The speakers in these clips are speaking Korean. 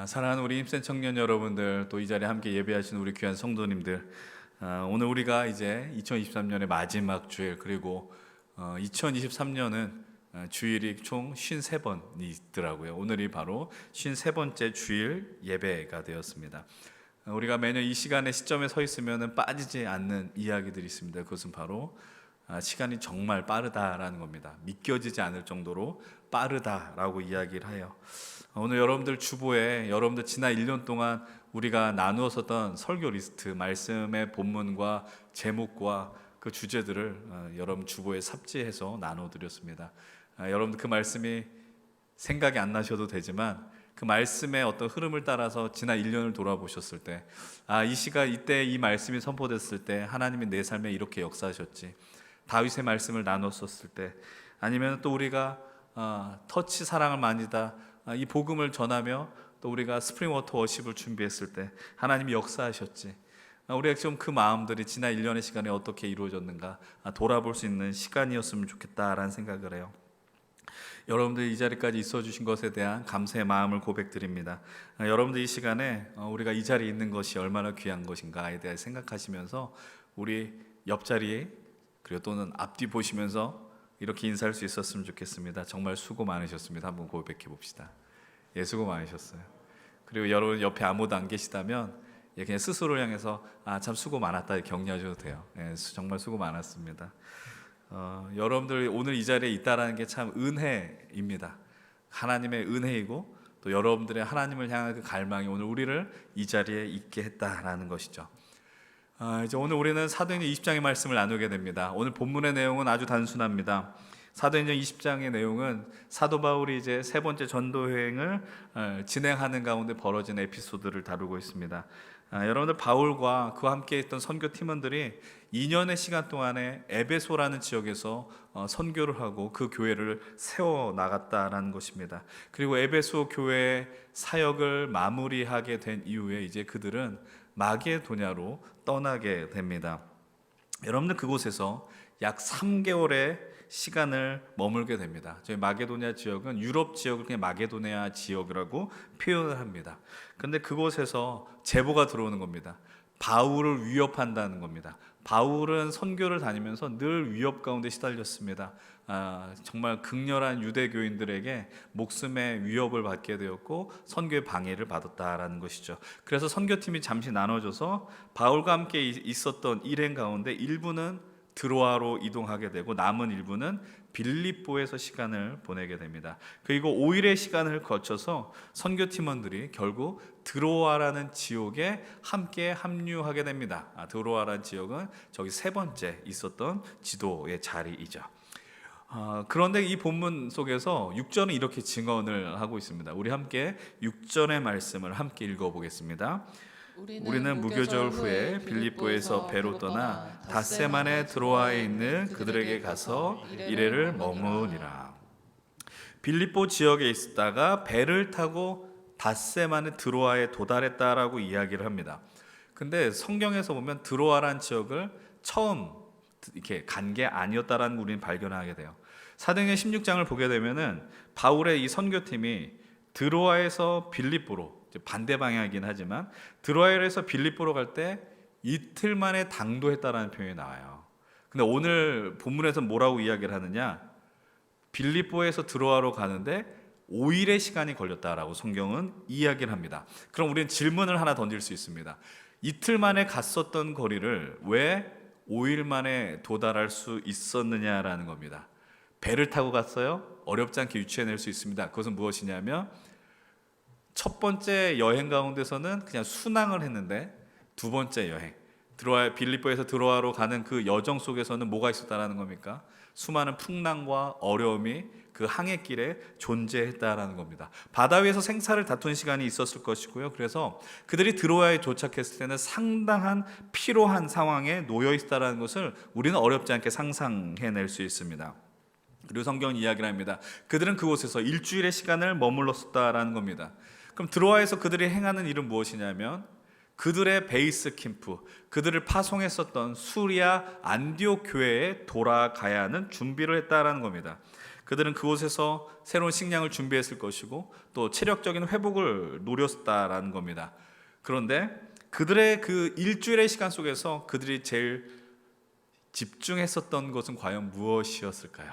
사랑하는 우리 힘센 청년 여러분들, 또 이 자리에 함께 예배하시는 우리 귀한 성도님들, 오늘 우리가 이제 2023년의 마지막 주일, 그리고 2023년은 주일이 총 53번이 있더라고요. 오늘이 바로 53번째 주일 예배가 되었습니다. 우리가 매년 이 시간의 시점에 서 있으면 빠지지 않는 이야기들이 있습니다. 그것은 바로 시간이 정말 빠르다라는 겁니다. 믿겨지지 않을 정도로 빠르다라고 이야기를 해요. 오늘 여러분들 주보에 여러분들 지난 1년 동안 우리가 나누었었던 설교 리스트, 말씀의 본문과 제목과 그 주제들을 여러분 주보에 삽지해서 나눠드렸습니다. 여러분들 그 말씀이 생각이 안 나셔도 되지만 그 말씀의 어떤 흐름을 따라서 지난 1년을 돌아보셨을 때, 이 시간 이때 이 말씀이 선포됐을 때 하나님이 내 삶에 이렇게 역사하셨지, 다윗의 말씀을 나눴었을 때, 아니면 또 우리가 터치 사랑을 많이다 이 복음을 전하며 또 우리가 스프링워터 워십을 준비했을 때 하나님이 역사하셨지, 우리가 좀 그 마음들이 지난 1년의 시간에 어떻게 이루어졌는가 돌아볼 수 있는 시간이었으면 좋겠다라는 생각을 해요. 여러분들 이 자리까지 있어 주신 것에 대한 감사의 마음을 고백드립니다. 여러분들 이 시간에 우리가 이 자리에 있는 것이 얼마나 귀한 것인가에 대해 생각하시면서 우리 옆자리에 그리고 또는 앞뒤 보시면서 이렇게 인사할 수 있었으면 좋겠습니다. 정말 수고 많으셨습니다. 한번 고백해 봅시다. 예, 수고 많으셨어요. 그리고 여러분 옆에 아무도 안 계시다면 그냥 스스로를 향해서 참 수고 많았다 격려하셔도 돼요. 예, 정말 수고 많았습니다. 여러분들 오늘 이 자리에 있다라는 게 참 은혜입니다. 하나님의 은혜이고 또 여러분들의 하나님을 향한 그 갈망이 오늘 우리를 이 자리에 있게 했다라는 것이죠. 이제 오늘 우리는 사도행전 20장의 말씀을 나누게 됩니다. 오늘 본문의 내용은 아주 단순합니다. 사도행전 20장의 내용은 사도 바울이 이제 세 번째 전도 여행을 진행하는 가운데 벌어진 에피소드를 다루고 있습니다. 여러분들 바울과 그와 함께 있던 선교 팀원들이 2년의 시간 동안에 에베소라는 지역에서 선교를 하고 그 교회를 세워 나갔다라는 것입니다. 그리고 에베소 교회의 사역을 마무리하게 된 이후에 이제 그들은 마게도냐로 떠나게 됩니다. 여러분들 그곳에서 약 3개월의 시간을 머물게 됩니다. 저희 마게도냐 지역은 유럽 지역을 그냥 마게도냐 지역이라고 표현을 합니다. 그런데 그곳에서 제보가 들어오는 겁니다. 바울을 위협한다는 겁니다. 바울은 선교를 다니면서 늘 위협 가운데 시달렸습니다. 정말 극렬한 유대교인들에게 목숨의 위협을 받게 되었고 선교의 방해를 받았다라는 것이죠. 그래서 선교팀이 잠시 나눠져서 바울과 함께 있었던 일행 가운데 일부는 드로아로 이동하게 되고 남은 일부는 빌립보에서 시간을 보내게 됩니다. 그리고 5일의 시간을 거쳐서 선교팀원들이 결국 드로아라는 지역에 함께 합류하게 됩니다. 드로아라는 지역은 저기 세 번째 있었던 지도의 자리이죠. 그런데 이 본문 속에서 6절은 이렇게 증언을 하고 있습니다. 우리 함께 6절의 말씀을 함께 읽어보겠습니다. 우리는 무교절 후에 빌립보에서 배로 떠나 닷새만의 드로아에 있는 그들에게 가서 이레를 머무니라. 빌립보 지역에 있다가 배를 타고 닷새만의 드로아에 도달했다라고 이야기를 합니다. 근데 성경에서 보면 드로아란 지역을 처음 이렇게 간 게 아니었다라는 걸 우리는 발견하게 돼요. 사도행전 16장을 보게 되면은 바울의 이 선교팀이 드로아에서 빌립보로 반대 방향이긴 하지만 드로아에서 빌립보로 갈 때 이틀 만에 당도했다라는 표현이 나와요. 근데 오늘 본문에서 뭐라고 이야기를 하느냐? 빌립보에서 드로아로 가는데 5일의 시간이 걸렸다라고 성경은 이야기를 합니다. 그럼 우리는 질문을 하나 던질 수 있습니다. 이틀 만에 갔었던 거리를 왜 5일 만에 도달할 수 있었느냐라는 겁니다. 배를 타고 갔어요? 어렵지 않게 유추해낼 수 있습니다. 그것은 무엇이냐면 첫 번째 여행 가운데서는 그냥 순항을 했는데 두 번째 여행 빌립보에서 드로아로 가는 그 여정 속에서는 뭐가 있었다라는 겁니까? 수많은 풍랑과 어려움이 그 항해길에 존재했다라는 겁니다. 바다 위에서 생사를 다툰 시간이 있었을 것이고요. 그래서 그들이 드로아에 도착했을 때는 상당한 피로한 상황에 놓여 있다라는 것을 우리는 어렵지 않게 상상해낼 수 있습니다. 그리고 성경은 이야기를 합니다. 그들은 그곳에서 일주일의 시간을 머물렀다라는 겁니다. 그럼 드로아에서 그들이 행하는 일은 무엇이냐면 그들의 베이스 캠프, 그들을 파송했었던 수리아 안디옥 교회에 돌아가야 하는 준비를 했다라는 겁니다. 그들은 그곳에서 새로운 식량을 준비했을 것이고 또 체력적인 회복을 노렸다라는 겁니다. 그런데 그들의 그 일주일의 시간 속에서 그들이 제일 집중했었던 것은 과연 무엇이었을까요?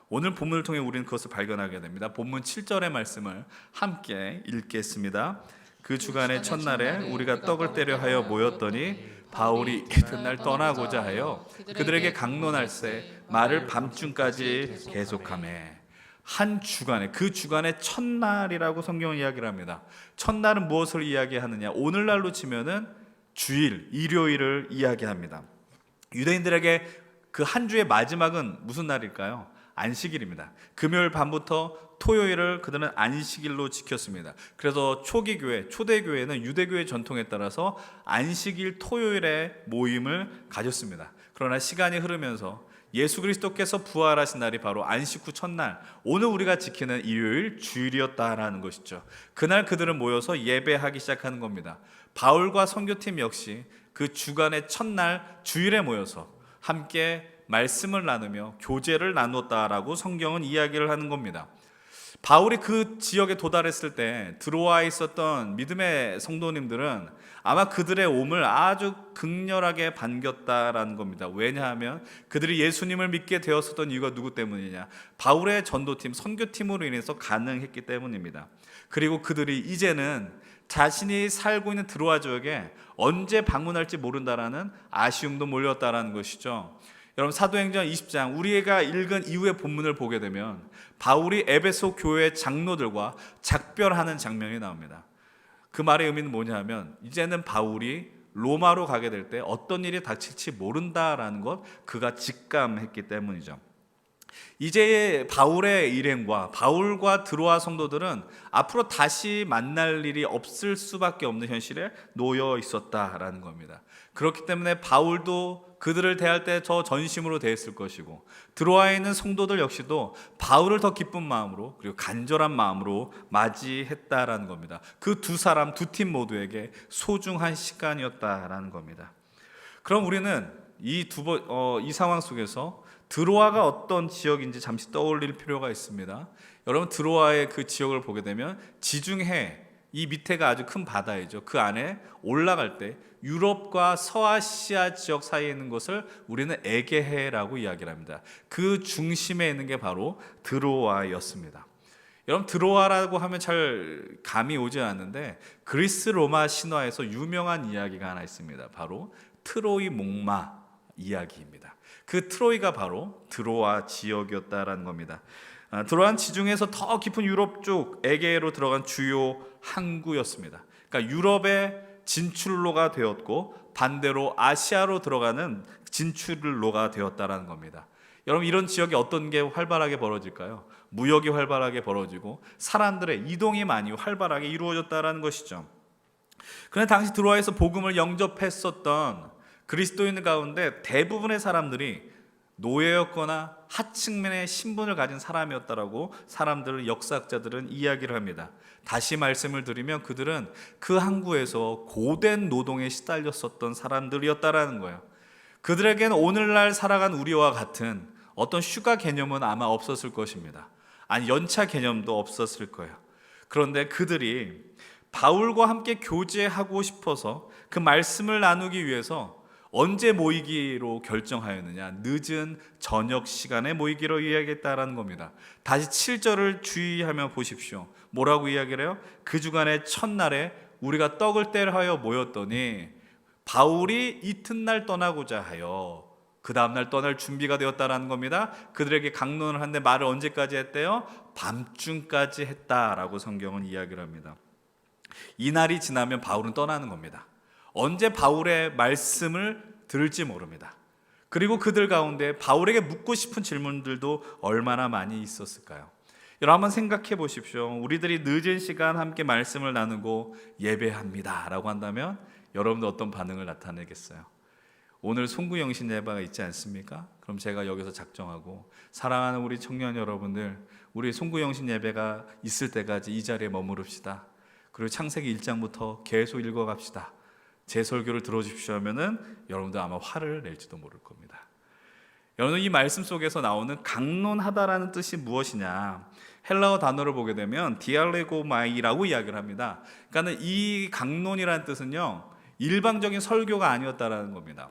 오늘 본문을 통해 우리는 그것을 발견하게 됩니다. 본문 7절의 말씀을 함께 읽겠습니다. 그 주간의 첫날에 우리가 떡을 떼려 하여 모였더니 바울이 이튿날 떠나고자 하여 그들에게 강론할세 말을 밤중까지 계속하매. 한 주간에, 그 주간의 첫날이라고 성경은 이야기를 합니다. 첫날은 무엇을 이야기하느냐? 오늘날로 치면은 주일, 일요일을 이야기합니다. 유대인들에게 그 한 주의 마지막은 무슨 날일까요? 안식일입니다. 금요일 밤부터 토요일을 그들은 안식일로 지켰습니다. 그래서 초기 교회, 초대 교회는 유대교의 전통에 따라서 안식일 토요일에 모임을 가졌습니다. 그러나 시간이 흐르면서 예수 그리스도께서 부활하신 날이 바로 안식 후 첫날, 오늘 우리가 지키는 일요일 주일이었다라는 것이죠. 그날 그들은 모여서 예배하기 시작하는 겁니다. 바울과 선교팀 역시 그 주간의 첫날 주일에 모여서 함께 말씀을 나누며 교제를 나눴다라고 성경은 이야기를 하는 겁니다. 바울이 그 지역에 도달했을 때 들어와 있었던 믿음의 성도님들은 아마 그들의 옴을 아주 극렬하게 반겼다라는 겁니다. 왜냐하면 그들이 예수님을 믿게 되었었던 이유가 누구 때문이냐? 바울의 전도팀, 선교팀으로 인해서 가능했기 때문입니다. 그리고 그들이 이제는 자신이 살고 있는 드로아 지역에 언제 방문할지 모른다라는 아쉬움도 몰렸다라는 것이죠. 여러분, 사도행전 20장 우리가 읽은 이후의 본문을 보게 되면 바울이 에베소 교회 장로들과 작별하는 장면이 나옵니다. 그 말의 의미는 뭐냐 하면 이제는 바울이 로마로 가게 될 때 어떤 일이 닥칠지 모른다라는 것, 그가 직감했기 때문이죠. 이제 바울의 일행과 바울과 드로아 성도들은 앞으로 다시 만날 일이 없을 수밖에 없는 현실에 놓여 있었다라는 겁니다. 그렇기 때문에 바울도 그들을 대할 때 저 전심으로 대했을 것이고, 드로아에 있는 성도들 역시도 바울을 더 기쁜 마음으로 그리고 간절한 마음으로 맞이했다라는 겁니다. 그 두 사람, 두 팀 모두에게 소중한 시간이었다라는 겁니다. 그럼 우리는 이 상황 속에서 드로아가 어떤 지역인지 잠시 떠올릴 필요가 있습니다. 여러분, 드로아의 그 지역을 보게 되면 지중해, 이 밑에가 아주 큰 바다이죠. 그 안에 올라갈 때 유럽과 서아시아 지역 사이에 있는 것을 우리는 에게해라고 이야기를 합니다. 그 중심에 있는 게 바로 드로아였습니다. 여러분, 드로아라고 하면 잘 감이 오지 않는데 그리스 로마 신화에서 유명한 이야기가 하나 있습니다. 바로 트로이 목마 이야기입니다. 그 트로이가 바로 드로아 지역이었다라는 겁니다. 드로아는 지중해에서 더 깊은 유럽 쪽 에게해로 들어간 주요 항구였습니다. 그러니까 유럽의 진출로가 되었고 반대로 아시아로 들어가는 진출로가 되었다라는 겁니다. 여러분, 이런 지역에 어떤 게 활발하게 벌어질까요? 무역이 활발하게 벌어지고 사람들의 이동이 많이 활발하게 이루어졌다라는 것이죠. 그런데 당시 드로아에서 복음을 영접했었던 그리스도인 가운데 대부분의 사람들이 노예였거나 하층민의 신분을 가진 사람이었다라고 사람들은, 역사학자들은 이야기를 합니다. 다시 말씀을 드리면 그들은 그 항구에서 고된 노동에 시달렸었던 사람들이었다라는 거예요. 그들에게는 오늘날 살아간 우리와 같은 어떤 휴가 개념은 아마 없었을 것입니다. 아니, 연차 개념도 없었을 거예요. 그런데 그들이 바울과 함께 교제하고 싶어서 그 말씀을 나누기 위해서 언제 모이기로 결정하였느냐? 늦은 저녁 시간에 모이기로 이야기했다라는 겁니다. 다시 7절을 주의하며 보십시오. 뭐라고 이야기를 해요? 그 주간의 첫날에 우리가 떡을 떼려 하여 모였더니 바울이 이튿날 떠나고자 하여, 그 다음날 떠날 준비가 되었다라는 겁니다. 그들에게 강론을 하는데 말을 언제까지 했대요? 밤중까지 했다라고 성경은 이야기를 합니다. 이 날이 지나면 바울은 떠나는 겁니다. 언제 바울의 말씀을 들을지 모릅니다. 그리고 그들 가운데 바울에게 묻고 싶은 질문들도 얼마나 많이 있었을까요? 여러분, 한번 생각해 보십시오. 우리들이 늦은 시간 함께 말씀을 나누고 예배합니다 라고 한다면 여러분도 어떤 반응을 나타내겠어요? 오늘 송구영신 예배가 있지 않습니까? 그럼 제가 여기서 작정하고, 사랑하는 우리 청년 여러분들, 우리 송구영신 예배가 있을 때까지 이 자리에 머무릅시다. 그리고 창세기 1장부터 계속 읽어갑시다. 제 설교를 들어주십시오 하면은 여러분들 아마 화를 낼지도 모를 겁니다. 여러분, 이 말씀 속에서 나오는 강론하다라는 뜻이 무엇이냐? 헬라어 단어를 보게 되면 디알레고마이라고 이야기를 합니다. 그러니까 이 강론이라는 뜻은요, 일방적인 설교가 아니었다라는 겁니다.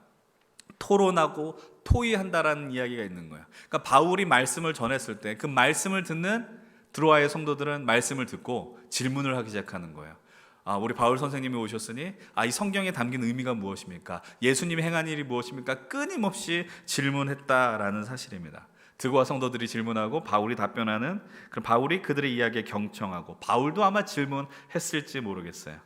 토론하고 토의한다라는 이야기가 있는 거예요. 그러니까 바울이 말씀을 전했을 때 그 말씀을 듣는 드로아의 성도들은 말씀을 듣고 질문을 하기 시작하는 거예요. 우리 바울 선생님이 오셨으니 이 성경에 담긴 의미가 무엇입니까? 예수님이 행한 일이 무엇입니까? 끊임없이 질문했다라는 사실입니다. 드고아 성도들이 질문하고 바울이 답변하는, 그럼 바울이 그들의 이야기에 경청하고, 바울도 아마 질문했을지 모르겠어요.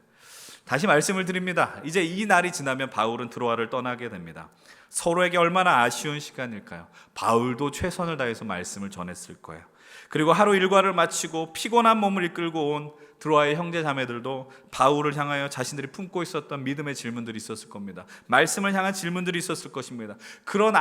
다시 말씀을 드립니다. 이제 이 날이 지나면 바울은 드로아를 떠나게 됩니다. 서로에게 얼마나 아쉬운 시간일까요? 바울도 최선을 다해서 말씀을 전했을 거예요. 그리고 하루 일과를 마치고 피곤한 몸을 이끌고 온 드로아의 형제 자매들도 바울을 향하여 자신들이 품고 있었던 믿음의 질문들이 있었을 겁니다. 말씀을 향한 질문들이 있었을 것입니다. 그런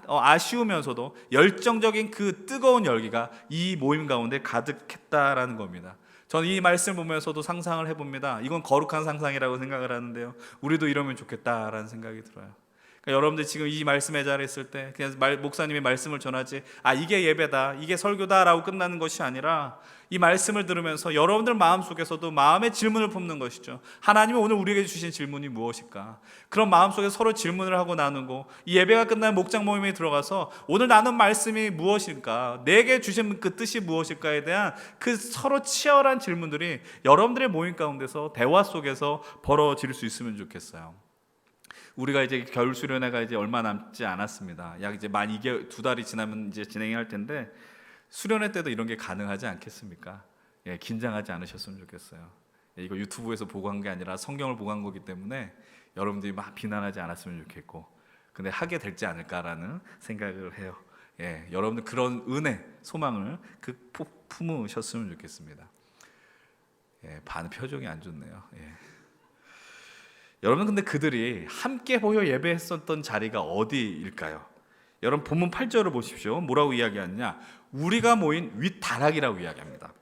아쉬우면서도 열정적인 그 뜨거운 열기가 이 모임 가운데 가득했다라는 겁니다. 저는 이 말씀을 보면서도 상상을 해봅니다. 이건 거룩한 상상이라고 생각을 하는데요, 우리도 이러면 좋겠다라는 생각이 들어요. 그러니까 여러분들 지금 이 말씀의 자리에 있을 때 그냥 목사님이 말씀을 전하지 이게 예배다, 이게 설교다라고 끝나는 것이 아니라 이 말씀을 들으면서 여러분들 마음속에서도 마음의 질문을 품는 것이죠. 하나님이 오늘 우리에게 주신 질문이 무엇일까? 그런 마음속에 서로 질문을 하고 나누고, 이 예배가 끝나면 목장 모임에 들어가서 오늘 나눈 말씀이 무엇일까? 내게 주신 그 뜻이 무엇일까에 대한 그 서로 치열한 질문들이 여러분들의 모임 가운데서 대화 속에서 벌어질 수 있으면 좋겠어요. 우리가 이제 겨울 수련회가 이제 얼마 남지 않았습니다. 약 이제 만 2달이 지나면 이제 진행할 텐데, 수련회 때도 이런 게 가능하지 않겠습니까? 긴장하지 않으셨으면 좋겠어요. 이거 유튜브에서 보고 한 게 아니라 성경을 보고 한 거기 때문에 여러분들이 막 비난하지 않았으면 좋겠고, 근데 하게 될지 않을까라는 생각을 해요. 여러분들 그런 은혜, 소망을 품으셨으면 좋겠습니다. 반 표정이 안 좋네요. 여러분, 근데 그들이 함께 모여 예배했었던 자리가 어디일까요? 여러분, 본문 8절을 보십시오. 뭐라고 이야기하느냐? 우리가 모인 윗다락이라고 이야기합니다.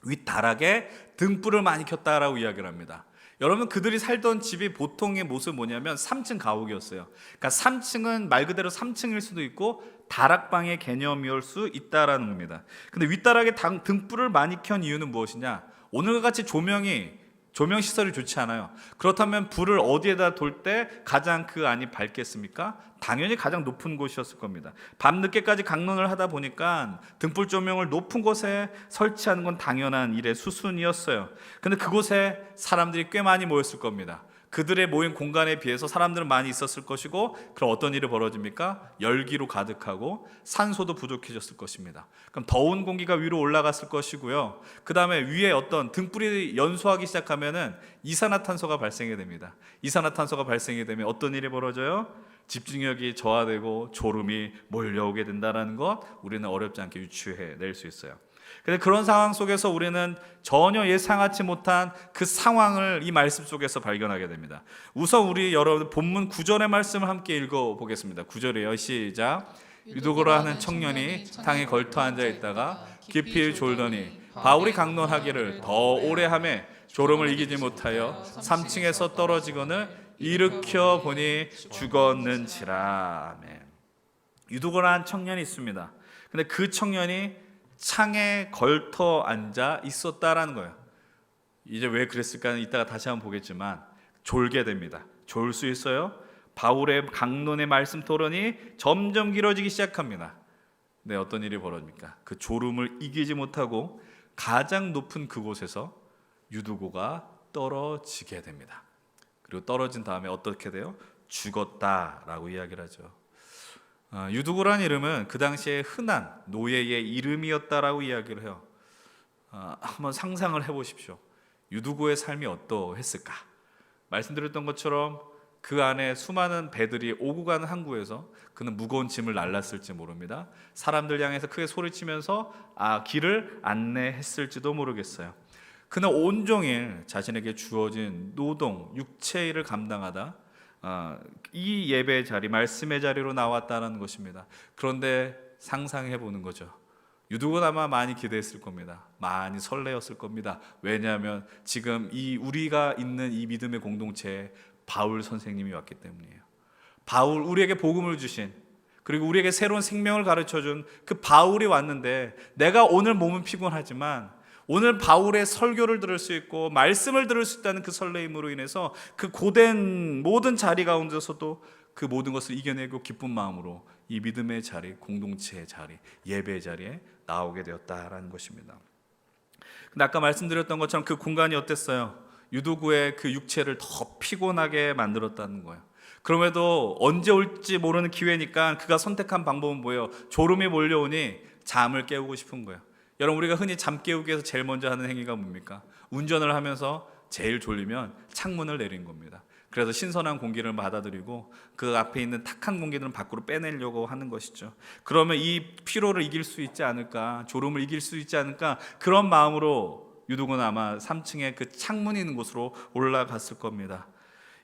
윗다락에 등불을 많이 켰다라고 이야기를 합니다. 여러분, 그들이 살던 집이 보통의 모습은 뭐냐면 3층 가옥이었어요. 그러니까 3층은 말 그대로 3층일 수도 있고 다락방의 개념이올 수 있다라는 겁니다. 근데 윗다락에 등불을 많이 켠 이유는 무엇이냐? 오늘과 같이 조명 시설이 좋지 않아요. 그렇다면 불을 어디에다 돌 때 가장 그 안이 밝겠습니까? 당연히 가장 높은 곳이었을 겁니다. 밤늦게까지 강론을 하다 보니까 등불 조명을 높은 곳에 설치하는 건 당연한 일의 수순이었어요. 근데 그곳에 사람들이 꽤 많이 모였을 겁니다. 그들의 모인 공간에 비해서 사람들은 많이 있었을 것이고, 그럼 어떤 일이 벌어집니까? 열기로 가득하고 산소도 부족해졌을 것입니다. 그럼 더운 공기가 위로 올라갔을 것이고요. 그 다음에 위에 어떤 등불이 연소하기 시작하면은 이산화탄소가 발생이 됩니다. 이산화탄소가 발생이 되면 어떤 일이 벌어져요? 집중력이 저하되고 졸음이 몰려오게 된다는 것, 우리는 어렵지 않게 유추해낼 수 있어요. 근데 그런 상황 속에서 우리는 전혀 예상하지 못한 그 상황을 이 말씀 속에서 발견하게 됩니다. 우선 우리 여러분 본문 9절의 말씀을 함께 읽어보겠습니다. 9절이에요. 시작. 유두고라 하는 청년이 땅에 걸터 앉아 있다가 깊이 졸더니 바울이 강론하기를 더 오래 하매 졸음을 이기지 못하여 3층에서 떨어지거늘 일으켜 보니 죽었는지라. 아멘. 유두고라 한 청년이 있습니다. 근데 그 청년이 창에 걸터 앉아 있었다라는 거예요. 이제 왜 그랬을까는 이따가 다시 한번 보겠지만 졸게 됩니다. 졸 수 있어요. 바울의 강론의 말씀 토론이 점점 길어지기 시작합니다. 네, 어떤 일이 벌어집니까? 그 졸음을 이기지 못하고 가장 높은 그곳에서 유두고가 떨어지게 됩니다. 그리고 떨어진 다음에 어떻게 돼요? 죽었다라고 이야기를 하죠. 유두고라는 이름은 그 당시에 흔한 노예의 이름이었다라고 이야기를 해요. 한번 상상을 해보십시오. 유두고의 삶이 어떠했을까? 말씀드렸던 것처럼 그 안에 수많은 배들이 오고 가는 항구에서 그는 무거운 짐을 날랐을지 모릅니다. 사람들 향해서 크게 소리치면서 길을 안내했을지도 모르겠어요. 그는 온종일 자신에게 주어진 노동, 육체 일을 감당하다 이 예배의 자리, 말씀의 자리로 나왔다는 것입니다. 그런데 상상해 보는 거죠. 유두고는 아마 많이 기대했을 겁니다. 많이 설레었을 겁니다. 왜냐하면 지금 우리가 있는 이 믿음의 공동체에 바울 선생님이 왔기 때문이에요. 바울, 우리에게 복음을 주신 그리고 우리에게 새로운 생명을 가르쳐준 그 바울이 왔는데, 내가 오늘 몸은 피곤하지만 오늘 바울의 설교를 들을 수 있고 말씀을 들을 수 있다는 그 설레임으로 인해서 그 고된 모든 자리 가운데서도 그 모든 것을 이겨내고 기쁜 마음으로 이 믿음의 자리, 공동체의 자리, 예배의 자리에 나오게 되었다라는 것입니다. 근데 아까 말씀드렸던 것처럼 그 공간이 어땠어요? 유도구의 그 육체를 더 피곤하게 만들었다는 거예요. 그럼에도 언제 올지 모르는 기회니까 그가 선택한 방법은 뭐예요? 졸음이 몰려오니 잠을 깨우고 싶은 거예요. 여러분, 우리가 흔히 잠 깨우기 위해서 제일 먼저 하는 행위가 뭡니까? 운전을 하면서 제일 졸리면 창문을 내린 겁니다. 그래서 신선한 공기를 받아들이고 그 앞에 있는 탁한 공기들은 밖으로 빼내려고 하는 것이죠. 그러면 이 피로를 이길 수 있지 않을까, 졸음을 이길 수 있지 않을까, 그런 마음으로 유독은 아마 3층에 그 창문이 있는 곳으로 올라갔을 겁니다.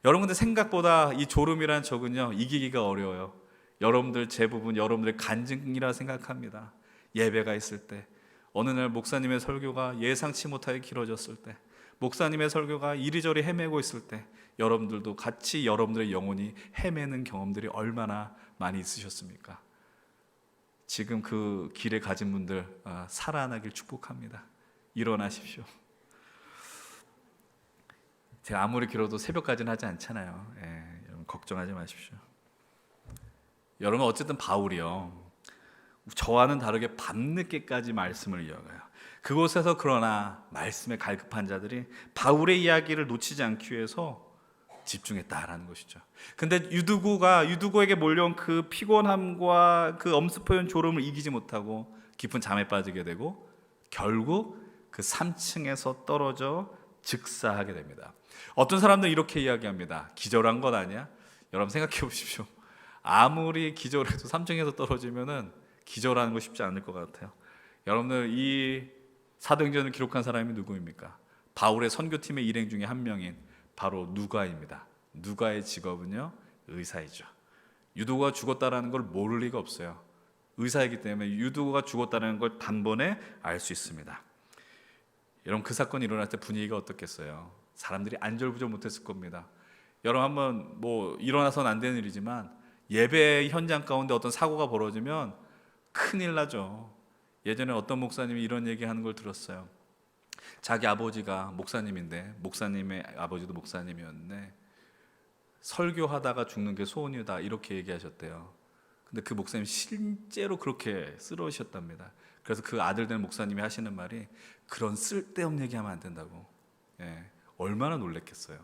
여러분들 생각보다 이 졸음이라는 적은요, 이기기가 어려워요. 여러분들 대부분 여러분들의 간증이라 생각합니다. 예배가 있을 때, 어느 날 목사님의 설교가 예상치 못하게 길어졌을 때, 목사님의 설교가 이리저리 헤매고 있을 때, 여러분들도 같이 여러분들의 영혼이 헤매는 경험들이 얼마나 많이 있으셨습니까? 지금 그 길에 가진 분들 살아나길 축복합니다. 일어나십시오. 제가 아무리 길어도 새벽까지는 하지 않잖아요. 여러분 걱정하지 마십시오. 여러분, 어쨌든 바울이요, 저와는 다르게 밤늦게까지 말씀을 이어가요. 그곳에서 그러나 말씀에 갈급한 자들이 바울의 이야기를 놓치지 않기 위해서 집중했다라는 것이죠. 근데 유두고에게 몰려온 그 피곤함과 그 엄습해온 졸음을 이기지 못하고 깊은 잠에 빠지게 되고 결국 그 3층에서 떨어져 즉사하게 됩니다. 어떤 사람들은 이렇게 이야기합니다. 기절한 건 아니야? 여러분 생각해 보십시오. 아무리 기절해도 3층에서 떨어지면은 기절하는 거 쉽지 않을 것 같아요. 여러분들, 이 사도행전을 기록한 사람이 누구입니까? 바울의 선교팀의 일행 중에 한 명인 바로 누가입니다. 누가의 직업은요, 의사이죠. 유두고가 죽었다라는 걸 모를 리가 없어요. 의사이기 때문에 유두고가 죽었다는 걸 단번에 알 수 있습니다. 여러분, 그 사건이 일어날 때 분위기가 어떻겠어요? 사람들이 안절부절 못했을 겁니다. 여러분, 한번 일어나서는 안 되는 일이지만 예배 현장 가운데 어떤 사고가 벌어지면 큰일 나죠. 예전에 어떤 목사님이 이런 얘기하는 걸 들었어요. 자기 아버지가 목사님인데, 목사님의 아버지도 목사님이었는데 설교하다가 죽는 게 소원이다, 이렇게 얘기하셨대요. 근데 그 목사님이 실제로 그렇게 쓰러지셨답니다. 그래서 그 아들 된 목사님이 하시는 말이, 그런 쓸데없는 얘기하면 안 된다고. 얼마나 놀랬겠어요.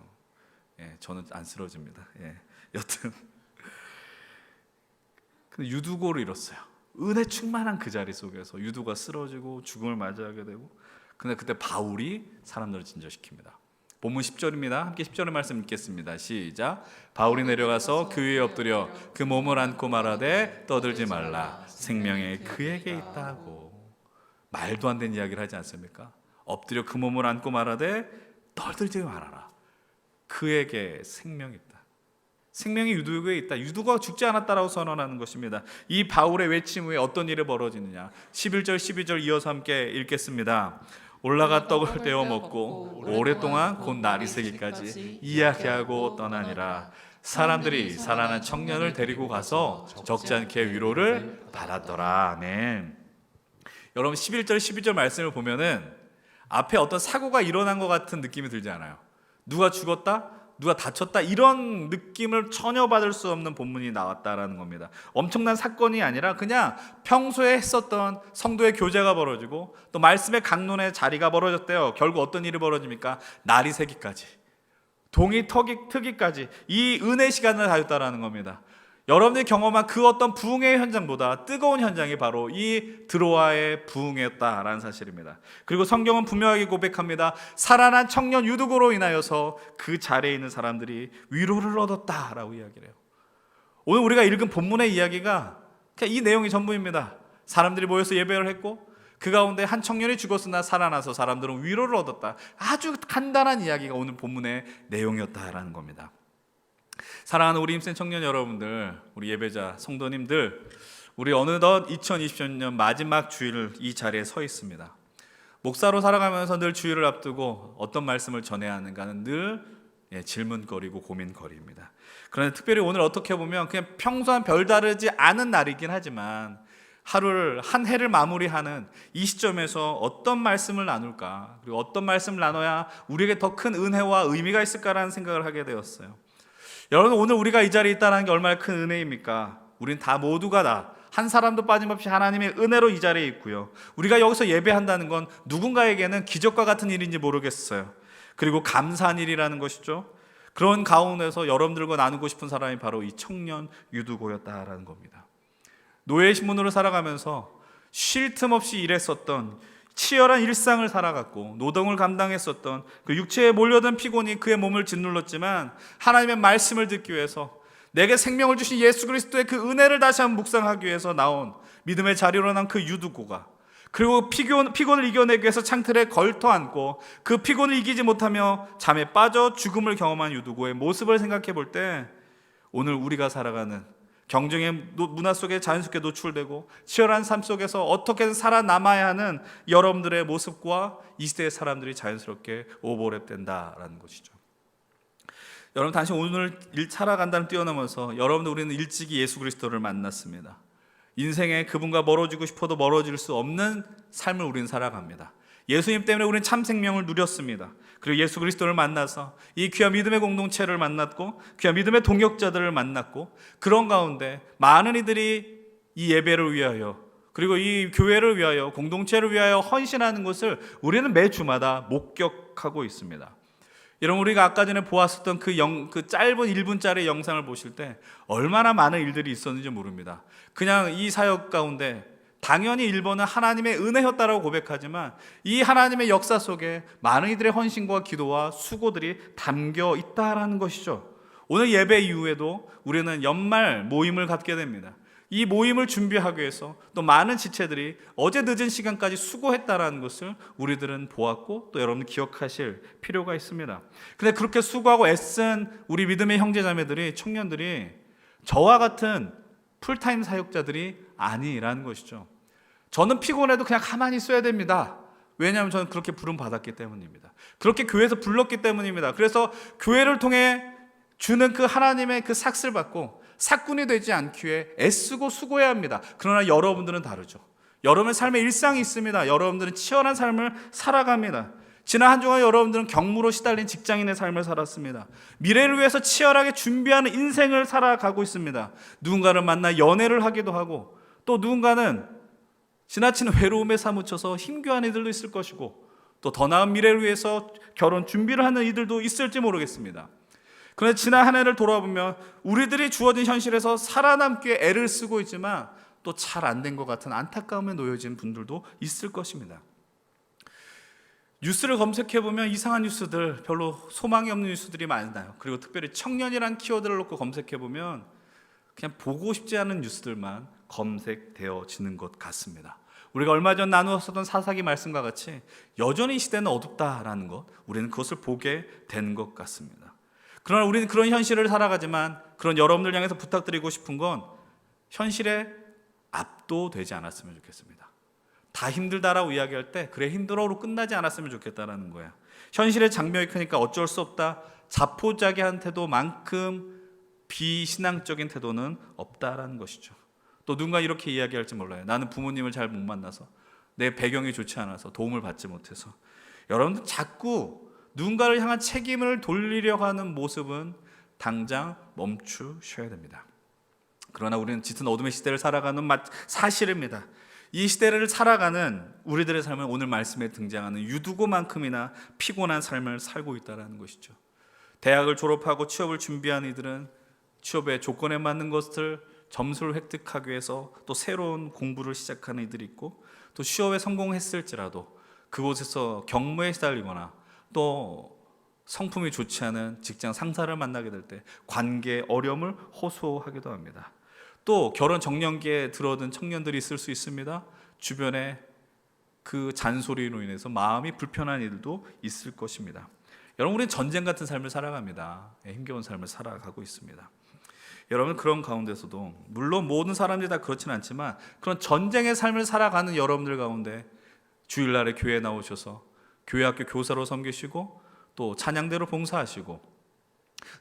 저는 안 쓰러집니다. 여튼 근데 유두고를 잃었어요. 은혜 충만한 그 자리 속에서 유두가 쓰러지고 죽음을 맞이하게 되고, 근데 그때 바울이 사람들을 진정시킵니다. 본문 10절입니다. 함께 10절의 말씀 읽겠습니다. 시작. 바울이 내려가서 그 위에 엎드려 그 몸을 안고 말하되 떠들지 말라, 생명이 그에게 있다고. 말도 안 되는 이야기를 하지 않습니까? 엎드려 그 몸을 안고 말하되 떠들지 말아라, 그에게 생명이 있다. 생명이 유두고에 있다. 유두가 죽지 않았다라고 선언하는 것입니다. 이 바울의 외침 후에 어떤 일이 벌어지느냐, 11절 12절 이어서 함께 읽겠습니다. 올라가 떡을 떼어 먹고 오랫동안 곧 날이 새기까지 이야기하고 떠나니라. 사람들이 살아난 청년을 데리고 가서 적지 않게 위로를 받았더라. 아멘. 여러분, 11절 12절 말씀을 보면은 앞에 어떤 사고가 일어난 것 같은 느낌이 들지 않아요? 누가 죽었다? 누가 다쳤다? 이런 느낌을 전혀 받을 수 없는 본문이 나왔다라는 겁니다. 엄청난 사건이 아니라 그냥 평소에 했었던 성도의 교제가 벌어지고 또 말씀의 강론의 자리가 벌어졌대요. 결국 어떤 일이 벌어집니까? 날이 새기까지, 동이 트기까지 이 은혜 시간을 가졌다라는 겁니다. 여러분들이 경험한 그 어떤 부흥의 현장보다 뜨거운 현장이 바로 이 드로아의 부흥이었다라는 사실입니다. 그리고 성경은 분명하게 고백합니다. 살아난 청년 유두고로 인하여서 그 자리에 있는 사람들이 위로를 얻었다라고 이야기를 해요. 오늘 우리가 읽은 본문의 이야기가 그냥 이 내용이 전부입니다. 사람들이 모여서 예배를 했고 그 가운데 한 청년이 죽었으나 살아나서 사람들은 위로를 얻었다. 아주 간단한 이야기가 오늘 본문의 내용이었다라는 겁니다. 사랑하는 우리 힘센 청년 여러분들, 우리 예배자 성도님들, 우리 어느덧 2020년 마지막 주일 이 자리에 서 있습니다. 목사로 살아가면서 늘 주일을 앞두고 어떤 말씀을 전해야 하는가는 늘 질문거리고 고민거리입니다. 그런데 특별히 오늘 어떻게 보면 그냥 평소와 별다르지 않은 날이긴 하지만 한 해를 마무리하는 이 시점에서 어떤 말씀을 나눌까, 그리고 어떤 말씀을 나눠야 우리에게 더 큰 은혜와 의미가 있을까라는 생각을 하게 되었어요. 여러분, 오늘 우리가 이 자리에 있다는 게 얼마나 큰 은혜입니까? 우린 다 모두가 다 한 사람도 빠짐없이 하나님의 은혜로 이 자리에 있고요. 우리가 여기서 예배한다는 건 누군가에게는 기적과 같은 일인지 모르겠어요. 그리고 감사한 일이라는 것이죠. 그런 가운데서 여러분들과 나누고 싶은 사람이 바로 이 청년 유두고였다라는 겁니다. 노예 신분으로 살아가면서 쉴 틈 없이 일했었던, 치열한 일상을 살아갔고 노동을 감당했었던 그 육체에 몰려든 피곤이 그의 몸을 짓눌렀지만 하나님의 말씀을 듣기 위해서, 내게 생명을 주신 예수 그리스도의 그 은혜를 다시 한번 묵상하기 위해서 나온 믿음의 자리로 난 그 유두고가, 그리고 피곤을 이겨내기 위해서 창틀에 걸터 앉고 그 피곤을 이기지 못하며 잠에 빠져 죽음을 경험한 유두고의 모습을 생각해 볼 때, 오늘 우리가 살아가는 경쟁의 문화 속에 자연스럽게 노출되고 치열한 삶 속에서 어떻게든 살아남아야 하는 여러분들의 모습과 이 시대의 사람들이 자연스럽게 오버랩된다라는 것이죠. 여러분, 당신 오늘 살아간다는 뛰어넘어서 여러분들, 우리는 일찍이 예수 그리스도를 만났습니다. 인생에 그분과 멀어지고 싶어도 멀어질 수 없는 삶을 우리는 살아갑니다. 예수님 때문에 우리는 참 생명을 누렸습니다. 그리고 예수 그리스도를 만나서 이 귀한 믿음의 공동체를 만났고 귀한 믿음의 동역자들을 만났고, 그런 가운데 많은 이들이 이 예배를 위하여, 그리고 이 교회를 위하여, 공동체를 위하여 헌신하는 것을 우리는 매주마다 목격하고 있습니다. 여러분, 우리가 아까 전에 보았었던 그 짧은 1분짜리 영상을 보실 때 얼마나 많은 일들이 있었는지 모릅니다. 그냥 이 사역 가운데 당연히 일본은 하나님의 은혜였다라고 고백하지만 이 하나님의 역사 속에 많은 이들의 헌신과 기도와 수고들이 담겨 있다라는 것이죠. 오늘 예배 이후에도 우리는 연말 모임을 갖게 됩니다. 이 모임을 준비하기 위해서 또 많은 지체들이 어제 늦은 시간까지 수고했다라는 것을 우리들은 보았고, 또 여러분 기억하실 필요가 있습니다. 근데 그렇게 수고하고 애쓴 우리 믿음의 형제자매들이, 청년들이 저와 같은 풀타임 사역자들이 아니라는 것이죠. 저는 피곤해도 그냥 가만히 있어야 됩니다. 왜냐하면 저는 그렇게 부름 받았기 때문입니다. 그렇게 교회에서 불렀기 때문입니다. 그래서 교회를 통해 주는 그 하나님의 그 삭슬 받고 삭군이 되지 않기 위해 애쓰고 수고해야 합니다. 그러나 여러분들은 다르죠. 여러분의 삶에 일상이 있습니다. 여러분들은 치열한 삶을 살아갑니다. 지난 한 주간 여러분들은 경무로 시달린 직장인의 삶을 살았습니다. 미래를 위해서 치열하게 준비하는 인생을 살아가고 있습니다. 누군가를 만나 연애를 하기도 하고, 또 누군가는 지나친 외로움에 사무쳐서 힘겨운 이들도 있을 것이고, 또 더 나은 미래를 위해서 결혼 준비를 하는 이들도 있을지 모르겠습니다. 그런데 지난 한 해를 돌아보면 우리들이 주어진 현실에서 살아남기에 애를 쓰고 있지만 또 잘 안 된 것 같은 안타까움에 놓여진 분들도 있을 것입니다. 뉴스를 검색해보면 이상한 뉴스들, 별로 소망이 없는 뉴스들이 많아요. 그리고 특별히 청년이란 키워드를 놓고 검색해보면 그냥 보고 싶지 않은 뉴스들만 검색되어지는 것 같습니다. 우리가 얼마 전 나누었던 사사기 말씀과 같이 여전히 이 시대는 어둡다라는 것, 우리는 그것을 보게 된 것 같습니다. 그러나 우리는 그런 현실을 살아가지만, 그런 여러분들 향해서 부탁드리고 싶은 건 현실에 압도되지 않았으면 좋겠습니다. 다 힘들다라고 이야기할 때 그래 힘들어로 끝나지 않았으면 좋겠다라는 거야. 현실의 장벽이 크니까 어쩔 수 없다, 자포자기한 태도만큼 비신앙적인 태도는 없다라는 것이죠. 또 누군가 이렇게 이야기할지 몰라요. 나는 부모님을 잘 못 만나서, 내 배경이 좋지 않아서, 도움을 받지 못해서. 여러분들 자꾸 누군가를 향한 책임을 돌리려고 하는 모습은 당장 멈추셔야 됩니다. 그러나 우리는 짙은 어둠의 시대를 살아가는 사실입니다. 이 시대를 살아가는 우리들의 삶은 오늘 말씀에 등장하는 유두고만큼이나 피곤한 삶을 살고 있다는 것이죠. 대학을 졸업하고 취업을 준비한 이들은 취업의 조건에 맞는 것을, 점수를 획득하기 위해서 또 새로운 공부를 시작하는 이들이 있고, 또 취업에 성공했을지라도 그곳에서 경무에 시달리거나 또 성품이 좋지 않은 직장 상사를 만나게 될 때 관계 어려움을 호소하기도 합니다. 또 결혼 정년기에 들어든 청년들이 있을 수 있습니다. 주변에 그 잔소리로 인해서 마음이 불편한 이들도 있을 것입니다. 여러분, 우리는 전쟁 같은 삶을 살아갑니다. 힘겨운 삶을 살아가고 있습니다. 여러분, 그런 가운데서도 물론 모든 사람들이 다 그렇지는 않지만 그런 전쟁의 삶을 살아가는 여러분들 가운데 주일날에 교회에 나오셔서 교회 학교 교사로 섬기시고 또 찬양대로 봉사하시고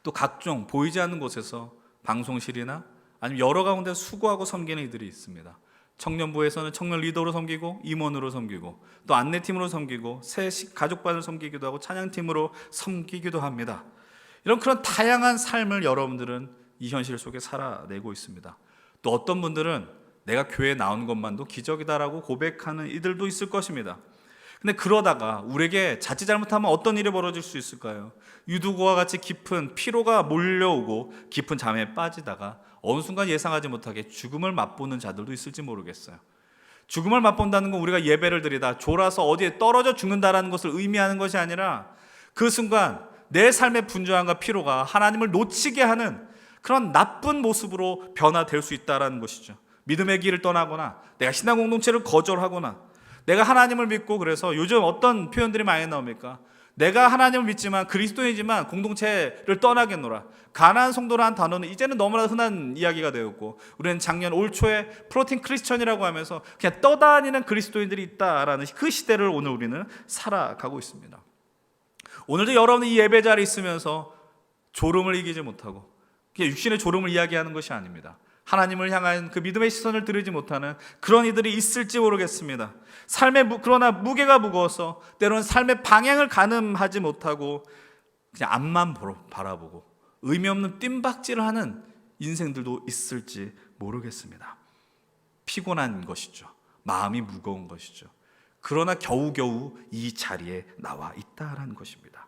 또 각종 보이지 않는 곳에서 방송실이나 아니면 여러 가운데 수고하고 섬기는 이들이 있습니다. 청년부에서는 청년 리더로 섬기고 임원으로 섬기고 또 안내팀으로 섬기고 새 가족반을 섬기기도 하고 찬양팀으로 섬기기도 합니다. 이런 그런 다양한 삶을 여러분들은 이 현실 속에 살아내고 있습니다. 또 어떤 분들은 내가 교회에 나온 것만도 기적이다라고 고백하는 이들도 있을 것입니다. 근데 그러다가 우리에게 자칫 잘못하면 어떤 일이 벌어질 수 있을까요? 유두고와 같이 깊은 피로가 몰려오고 깊은 잠에 빠지다가 어느 순간 예상하지 못하게 죽음을 맛보는 자들도 있을지 모르겠어요. 죽음을 맛본다는 건 우리가 예배를 드리다 졸아서 어디에 떨어져 죽는다라는 것을 의미하는 것이 아니라 그 순간 내 삶의 분주함과 피로가 하나님을 놓치게 하는 그런 나쁜 모습으로 변화될 수 있다는 것이죠. 믿음의 길을 떠나거나 내가 신앙 공동체를 거절하거나 내가 하나님을 믿고, 그래서 요즘 어떤 표현들이 많이 나옵니까? 내가 하나님을 믿지만 그리스도이지만 공동체를 떠나겠노라. 가나안 성도라는 단어는 이제는 너무나 흔한 이야기가 되었고, 우리는 작년 올 초에 플로팅 크리스천이라고 하면서 그냥 떠다니는 그리스도인들이 있다라는 그 시대를 오늘 우리는 살아가고 있습니다. 오늘도 여러분이 이 예배 자리에 있으면서 졸음을 이기지 못하고 그냥 육신의 졸음을 이야기하는 것이 아닙니다. 하나님을 향한 그 믿음의 시선을 들이지 못하는 그런 이들이 있을지 모르겠습니다. 그러나 무게가 무거워서 때로는 삶의 방향을 가늠하지 못하고 그냥 앞만 바라보고 의미 없는 뜀박질을 하는 인생들도 있을지 모르겠습니다. 피곤한 것이죠. 마음이 무거운 것이죠. 그러나 겨우겨우 이 자리에 나와 있다라는 것입니다.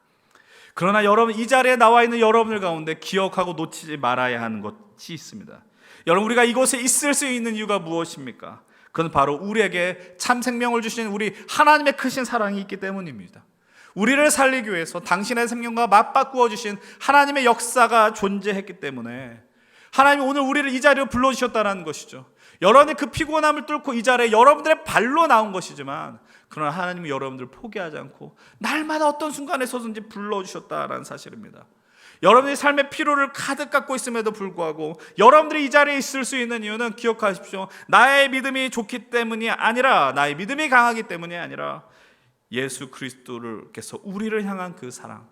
그러나 여러분, 이 자리에 나와 있는 여러분들 가운데 기억하고 놓치지 말아야 하는 것이 있습니다. 여러분, 우리가 이곳에 있을 수 있는 이유가 무엇입니까? 그건 바로 우리에게 참 생명을 주신 우리 하나님의 크신 사랑이 있기 때문입니다. 우리를 살리기 위해서 당신의 생명과 맞바꾸어 주신 하나님의 역사가 존재했기 때문에 하나님이 오늘 우리를 이 자리로 불러주셨다는 것이죠. 여러분의 그 피곤함을 뚫고 이 자리에 여러분들의 발로 나온 것이지만, 그러나 하나님이 여러분들을 포기하지 않고 날마다 어떤 순간에서든지 불러주셨다는 사실입니다. 여러분의 삶의 피로를 가득 갖고 있음에도 불구하고 여러분들이 이 자리에 있을 수 있는 이유는, 기억하십시오, 나의 믿음이 좋기 때문이 아니라, 나의 믿음이 강하기 때문이 아니라 예수 그리스도께서 우리를 향한 그 사랑,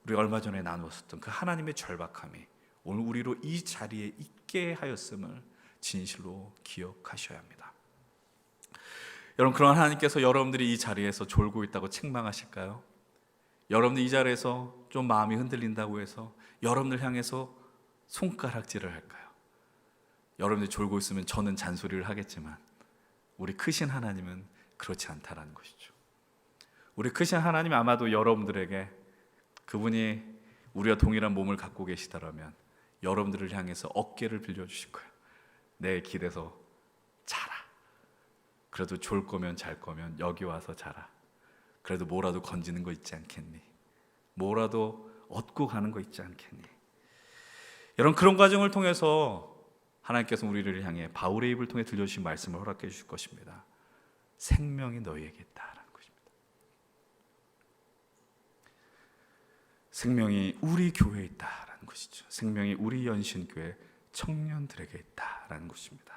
우리가 얼마 전에 나누었던 그 하나님의 절박함이 오늘 우리로 이 자리에 있게 하였음을 진실로 기억하셔야 합니다. 여러분, 그런 하나님께서 여러분들이 이 자리에서 졸고 있다고 책망하실까요? 여러분들 이 자리에서 좀 마음이 흔들린다고 해서 여러분들 향해서 손가락질을 할까요? 여러분들이 졸고 있으면 저는 잔소리를 하겠지만 우리 크신 하나님은 그렇지 않다라는 것이죠. 우리 크신 하나님이 아마도 여러분들에게, 그분이 우리와 동일한 몸을 갖고 계시다라면 여러분들을 향해서 어깨를 빌려주실 거예요. 내 길에서 자라. 그래도 졸 거면 잘 거면 여기 와서 자라. 그래도 뭐라도 건지는 거 있지 않겠니? 뭐라도 얻고 가는 거 있지 않겠니? 여러분, 그런 과정을 통해서 하나님께서 우리를 향해 바울의 입을 통해 들려주신 말씀을 허락해 주실 것입니다. 생명이 너희에게 있다라는 것입니다. 생명이 우리 교회에 있다라는 것이죠. 생명이 우리 연신교회 청년들에게 있다라는 것입니다.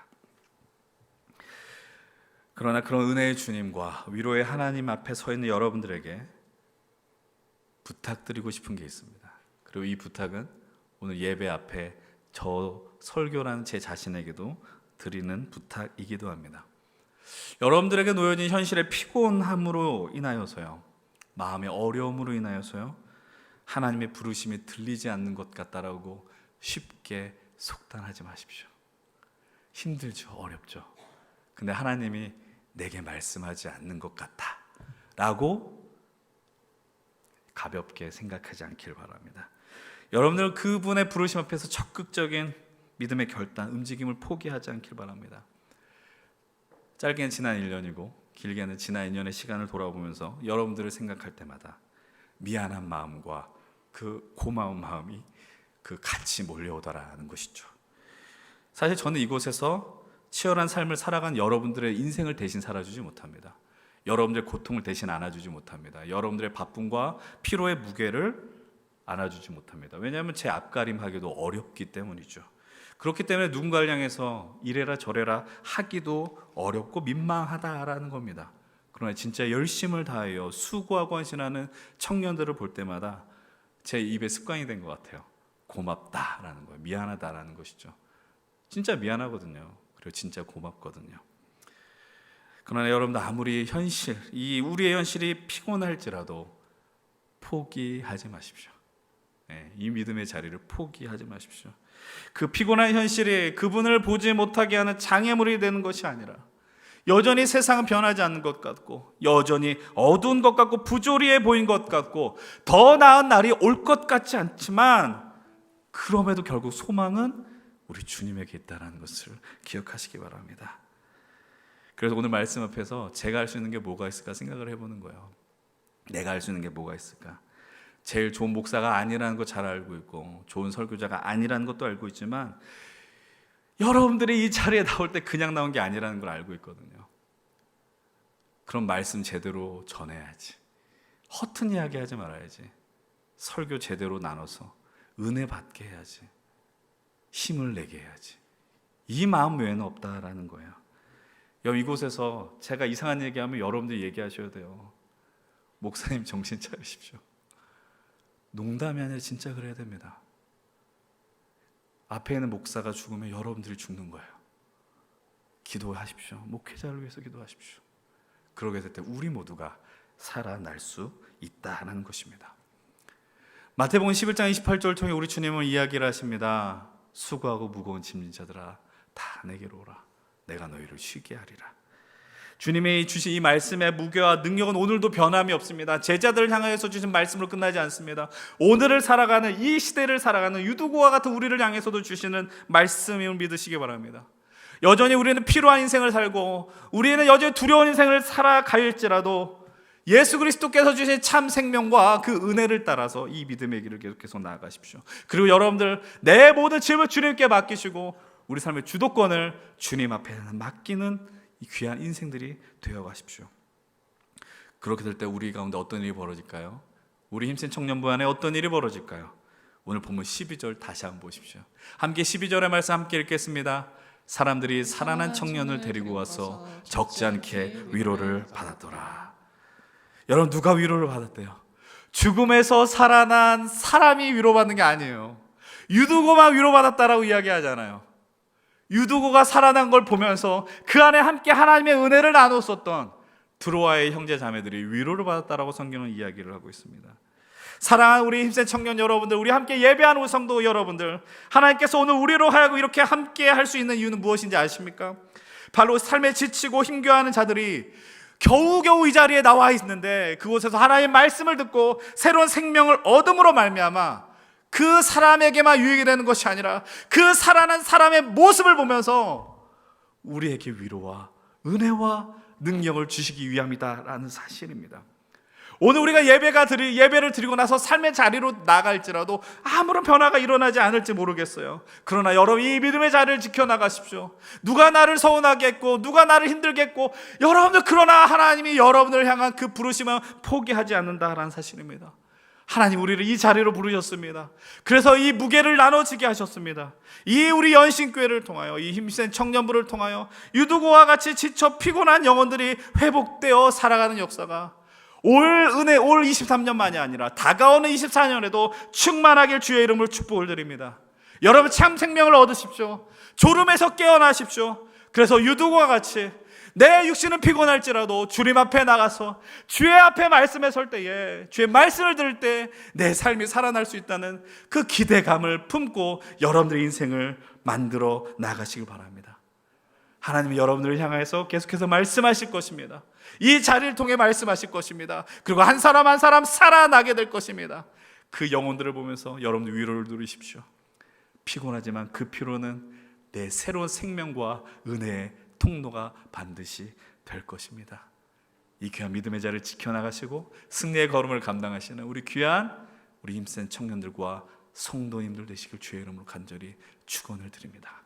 그러나 그런 은혜의 주님과 위로의 하나님 앞에 서 있는 여러분들에게 부탁드리고 싶은 게 있습니다. 그리고 이 부탁은 오늘 예배 앞에 저 설교라는 제 자신에게도 드리는 부탁이기도 합니다. 여러분들에게 놓여진 현실의 피곤함으로 인하여서요, 마음의 어려움으로 인하여서요, 하나님의 부르심이 들리지 않는 것 같다라고 쉽게 속단하지 마십시오. 힘들죠, 어렵죠. 근데 하나님이 내게 말씀하지 않는 것 같아 라고 가볍게 생각하지 않길 바랍니다. 여러분들 그분의 부르심 앞에서 적극적인 믿음의 결단, 움직임을 포기하지 않길 바랍니다. 짧게는 지난 1년이고 길게는 지난 2년의 시간을 돌아보면서 여러분들을 생각할 때마다 미안한 마음과 그 고마운 마음이 그 같이 몰려오더라는 것이죠. 사실 저는 이곳에서 치열한 삶을 살아간 여러분들의 인생을 대신 살아주지 못합니다. 여러분들의 고통을 대신 안아주지 못합니다. 여러분들의 바쁨과 피로의 무게를 안아주지 못합니다. 왜냐하면 제 앞가림하기도 어렵기 때문이죠. 그렇기 때문에 누군가를 향해서 이래라 저래라 하기도 어렵고 민망하다라는 겁니다. 그러나 진짜 열심을 다하여 수고하고 헌신하는 청년들을 볼 때마다 제 입에 습관이 된 것 같아요. 고맙다라는 거예요. 미안하다라는 것이죠. 진짜 미안하거든요. 그리고 진짜 고맙거든요. 그러나 여러분들 아무리 우리의 현실이 피곤할지라도 포기하지 마십시오. 이 믿음의 자리를 포기하지 마십시오. 그 피곤한 현실이 그분을 보지 못하게 하는 장애물이 되는 것이 아니라 여전히 세상은 변하지 않는 것 같고 여전히 어두운 것 같고 부조리해 보인 것 같고 더 나은 날이 올 것 같지 않지만 그럼에도 결국 소망은 우리 주님에게 있다는 것을 기억하시기 바랍니다. 그래서 오늘 말씀 앞에서 제가 할 수 있는 게 뭐가 있을까 생각을 해보는 거예요. 내가 할 수 있는 게 뭐가 있을까? 제일 좋은 목사가 아니라는 거 잘 알고 있고 좋은 설교자가 아니라는 것도 알고 있지만 여러분들이 이 자리에 나올 때 그냥 나온 게 아니라는 걸 알고 있거든요. 그럼 말씀 제대로 전해야지. 허튼 이야기 하지 말아야지. 설교 제대로 나눠서 은혜 받게 해야지. 힘을 내게 해야지. 이 마음 외에는 없다라는 거예요. 이곳에서 제가 이상한 얘기하면 여러분들이 얘기하셔야 돼요. 목사님 정신 차리십시오. 농담이 아니라 진짜 그래야 됩니다. 앞에 있는 목사가 죽으면 여러분들이 죽는 거예요. 기도하십시오. 목회자를 위해서 기도하십시오. 그러게 될 때 우리 모두가 살아날 수 있다는 것입니다. 마태복음 11장 28절을 통해 우리 주님은 이야기를 하십니다. 수고하고 무거운 짐진 자들아 다 내게로 오라. 내가 너희를 쉬게 하리라. 주님이 주신 이 말씀의 무게와 능력은 오늘도 변함이 없습니다. 제자들을 향해서 주신 말씀으로 끝나지 않습니다. 오늘을 살아가는 이 시대를 살아가는 유두고와 같은 우리를 향해서도 주시는 말씀임을 믿으시기 바랍니다. 여전히 우리는 필요한 인생을 살고 우리는 여전히 두려운 인생을 살아갈지라도 예수 그리스도께서 주신 참 생명과 그 은혜를 따라서 이 믿음의 길을 계속해서 나아가십시오. 그리고 여러분들 내 모든 짐을 주님께 맡기시고 우리 삶의 주도권을 주님 앞에 맡기는 이 귀한 인생들이 되어가십시오. 그렇게 될 때 우리 가운데 어떤 일이 벌어질까요? 우리 힘센 청년부 안에 어떤 일이 벌어질까요? 오늘 본문 12절 다시 한번 보십시오. 함께 12절의 말씀 함께 읽겠습니다. 사람들이 살아난 청년을 데리고 와서 적지 않게 위로를 받았더라. 여러분 누가 위로를 받았대요? 죽음에서 살아난 사람이 위로받는 게 아니에요. 유두고만 위로받았다라고 이야기하잖아요. 유두고가 살아난 걸 보면서 그 안에 함께 하나님의 은혜를 나눴었던 드로아의 형제 자매들이 위로를 받았다라고 성경은 이야기를 하고 있습니다. 사랑하는 우리 힘센 청년 여러분들, 우리 함께 예배하는 우리 성도 여러분들, 하나님께서 오늘 우리로 하여금 이렇게 함께 할 수 있는 이유는 무엇인지 아십니까? 바로 삶에 지치고 힘겨워하는 자들이 겨우겨우 이 자리에 나와 있는데 그곳에서 하나님의 말씀을 듣고 새로운 생명을 얻음으로 말미암아 그 사람에게만 유익이 되는 것이 아니라 그 살아난 사람의 모습을 보면서 우리에게 위로와 은혜와 능력을 주시기 위함이다라는 사실입니다. 오늘 우리가 예배를 드리고 나서 삶의 자리로 나갈지라도 아무런 변화가 일어나지 않을지 모르겠어요. 그러나 여러분 이 믿음의 자리를 지켜나가십시오. 누가 나를 서운하게 했고 누가 나를 힘들게 했고 여러분들 그러나 하나님이 여러분을 향한 그 부르심은 포기하지 않는다라는 사실입니다. 하나님 우리를 이 자리로 부르셨습니다. 그래서 이 무게를 나눠지게 하셨습니다. 이 우리 연신교회를 통하여 이 힘센 청년부를 통하여 유두고와 같이 지쳐 피곤한 영혼들이 회복되어 살아가는 역사가 올 23년만이 아니라 다가오는 24년에도 충만하길 주의 이름으로 축복을 드립니다. 여러분 참 생명을 얻으십시오. 졸음에서 깨어나십시오. 그래서 유두고와 같이 내 육신은 피곤할지라도 주님 앞에 나가서 주의 앞에 말씀에 설 때에 주의 말씀을 들을 때 내 삶이 살아날 수 있다는 그 기대감을 품고 여러분들의 인생을 만들어 나가시길 바랍니다. 하나님이 여러분들을 향해서 계속해서 말씀하실 것입니다. 이 자리를 통해 말씀하실 것입니다. 그리고 한 사람 한 사람 살아나게 될 것입니다. 그 영혼들을 보면서 여러분들 위로를 누리십시오. 피곤하지만 그 피로는 내 새로운 생명과 은혜의 통로가 반드시 될 것입니다. 이 귀한 믿음의 자리를 지켜나가시고 승리의 걸음을 감당하시는 우리 귀한 우리 힘센 청년들과 성도님들 되시길 주의 이름으로 간절히 축원을 드립니다.